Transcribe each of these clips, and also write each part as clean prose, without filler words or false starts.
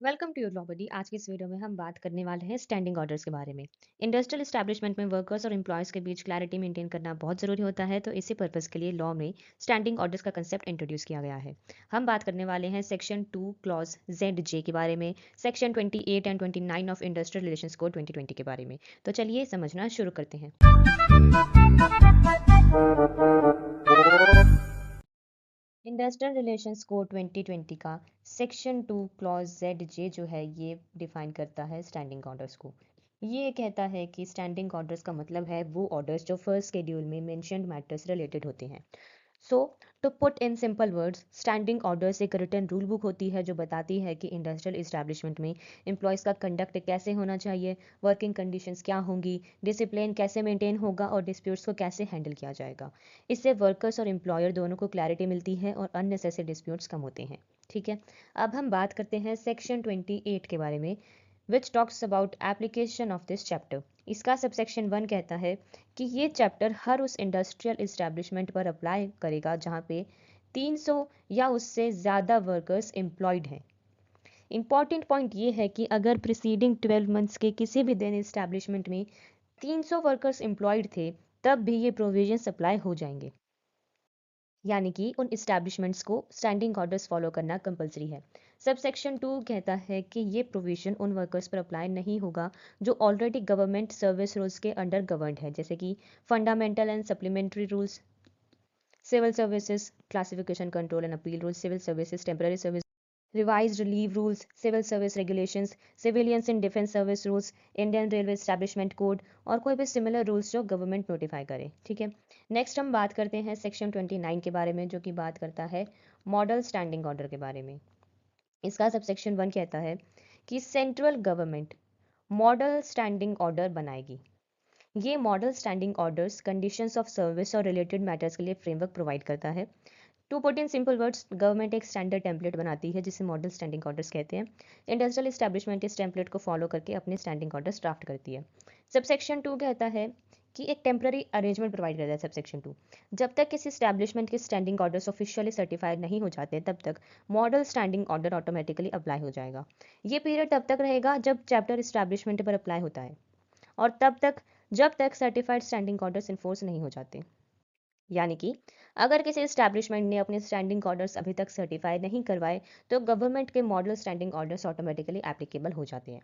Welcome to your लॉबडी। आज की इस वीडियो में हम बात करने वाले हैं स्टैंडिंग ऑर्डर्स के बारे में। इंडस्ट्रियल एस्टैब्लिशमेंट में वर्कर्स और एम्प्लॉयज़ के बीच क्लैरिटी मेंटेन करना बहुत ज़रूरी होता है, तो इसी पर्पस के लिए लॉ में स्टैंडिंग ऑर्डर्स का कंसेप्ट इंट्रोड्यूस किया गया है। हम बात करने वाले हैं सेक्शन 2 क्लॉज जेड जे के बारे में, section 28 and 29 of industrial relations code 2020 के बारे में। तो चलिए समझना शुरू करते हैं। इंडस्ट्रियल रिलेशंस कोड 2020 का सेक्शन 2 क्लॉज जेड जे जो है ये डिफाइन करता है स्टैंडिंग ऑर्डर्स को। ये कहता है कि स्टैंडिंग ऑर्डर्स का मतलब है वो ऑर्डर्स जो फर्स्ट शेड्यूल में मेंशन्ड मैटर्स रिलेटेड होते हैं। So to put in simple words, standing orders एक रिटन रूल बुक होती है जो बताती है कि इंडस्ट्रियल इस्टेब्लिशमेंट में एम्प्लॉयज़ का कंडक्ट कैसे होना चाहिए, वर्किंग कंडीशंस क्या होंगी, डिसिप्लिन कैसे मेंटेन होगा और डिस्प्यूट्स को कैसे हैंडल किया जाएगा। इससे वर्कर्स और एम्प्लॉयर दोनों को क्लैरिटी मिलती है और अननेसेसरी डिस्प्यूट्स कम होते हैं। ठीक है, अब हम बात करते हैं सेक्शन 28 के बारे में, which talks about application of this chapter. इसका सबसेक्शन 1 कहता है कि ये चैप्टर हर उस इंडस्ट्रियल इस्टेब्लिशमेंट पर अप्लाई करेगा जहाँ पे 300 या उससे ज़्यादा वर्कर्स एम्प्लॉयड हैं। इंपॉर्टेंट पॉइंट ये है कि अगर प्रीसीडिंग 12 मंथ्स के किसी भी दिन इस्टेब्लिशमेंट में 300 वर्कर्स एम्प्लॉयड थे, तब भी ये प्रोविजंस अप्लाई हो जाएंगे। यानी कि उन इस्टेब्लिशमेंट्स को स्टैंडिंग ऑर्डर्स फॉलो करना कंपलसरी है। सब सेक्शन 2 कहता है कि ये प्रोविजन उन वर्कर्स पर अप्लाई नहीं होगा जो ऑलरेडी गवर्नमेंट सर्विस रूल्स के अंडर गवर्नड है, जैसे कि fundamental and supplementary rules, civil services classification control and appeal rules, civil services temporary service, revised leave rules, civil service regulations, civilians in defence service rules, Indian railway establishment code और कोई भी similar rules जो government notify करे। ठीक है, next हम बात करते हैं सेक्शन 29 के बारे में, जो कि बात करता है मॉडल स्टैंडिंग ऑर्डर के बारे में। इसका सब सेक्शन 1 कहता है कि central government model standing order बनाएगी। ये model standing orders conditions of service और रिलेटेड मैटर्स के लिए फ्रेमवर्क प्रोवाइड करता है। To put in simple words, government एक स्टैंडर्ड टेम्पलेट बनाती है जिसे मॉडल स्टैंडिंग ऑर्डर्स कहते हैं। इंडस्ट्रियल एस्टैब्लिशमेंट इस टेम्पलेट को फॉलो करके अपने स्टैंडिंग ऑर्डर्स ड्राफ्ट करती है। सबसेक्शन 2 कहता है कि एक टेम्पररी अरेंजमेंट प्रोवाइड करता है। सबसेक्शन 2, जब तक किसी स्टैब्लिशमेंट के स्टैंडिंग ऑर्डर्स ऑफिशियली सर्टिफाइड नहीं हो जाते तब तक model standing order automatically apply हो जाएगा। ये पीरियड तब तक रहेगा जब चैप्टर स्टैब्लिशमेंट पर अप्लाई होता है, और तब तक जब तक सर्टिफाइड स्टैंडिंग ऑर्डर्स इन्फोर्स नहीं हो जाते। यानी कि अगर किसी एस्टैब्लिशमेंट ने अपने स्टैंडिंग ऑर्डर्स अभी तक सर्टिफाई नहीं करवाए, तो गवर्नमेंट के model standing orders automatically applicable हो जाते हैं।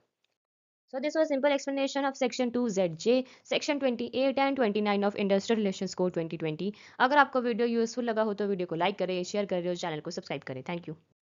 So this was simple explanation of section 2ZJ, section 28 and 29 of Industrial Relations Code 2020। अगर आपको वीडियो यूजफुल लगा हो तो वीडियो को लाइक करें, शेयर करें और चैनल को सब्सक्राइब करें। Thank you.